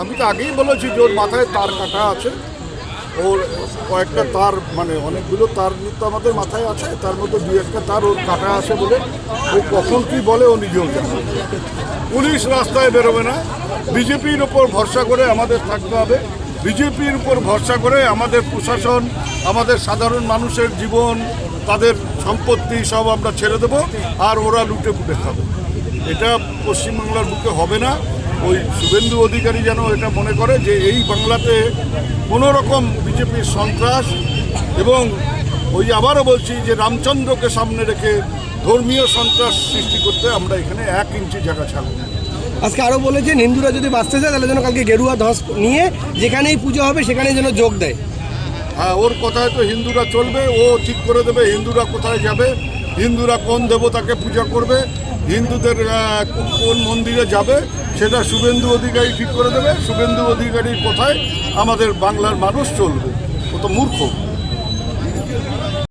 আমি তো আগেই বলেছি যে ওর মাথায় তার কাটা আছে, ওর কয়েকটা তার মানে অনেকগুলো তার তো আমাদের মাথায় আছে, তার মধ্যে দু একটা তার ওর কাটা আছে বলে ও কখন কী বলে ও নিজেও জানে। পুলিশ রাস্তায় বেরোবে না, বিজেপির ওপর ভরসা করে আমাদের থাকতে হবে, বিজেপির উপর ভরসা করে আমাদের প্রশাসন, আমাদের সাধারণ মানুষের জীবন, তাদের সম্পত্তি সব আমরা ছেড়ে দেবো, আর ওরা লুটে পুটে খাবে। এটা পশ্চিমবাংলার বুকে হবে না। ওই শুভেন্দু অধিকারী যেন এটা মনে করে যে এই বাংলাতে কোনো রকম বিজেপির সন্ত্রাস, এবং ওই আবারও বলছি যে রামচন্দ্রকে সামনে রেখে ধর্মীয় সন্ত্রাস সৃষ্টি করতে আমরা এখানে 1 ইঞ্চি জায়গা ছাড়ব না। আজকে আরও বলেছেন হিন্দুরা যদি বাঁচতে চায় তাহলে যেন কালকে গেরুয়া ধ্বজ নিয়ে যেখানেই পুজো হবে সেখানেই যেন যোগ দেয়। হ্যাঁ, ওর কথায় তো হিন্দুরা চলবে, ও ঠিক করে দেবে হিন্দুরা কোথায় যাবে, হিন্দুরা কোন দেবতাকে পূজা করবে, হিন্দুদের কোন মন্দিরে যাবে, সেটা শুভেন্দু অধিকারী ঠিক করে দেবে। শুভেন্দু অধিকারীর কোথায় আমাদের বাংলার মানুষ চলবে, ও তো মূর্খ।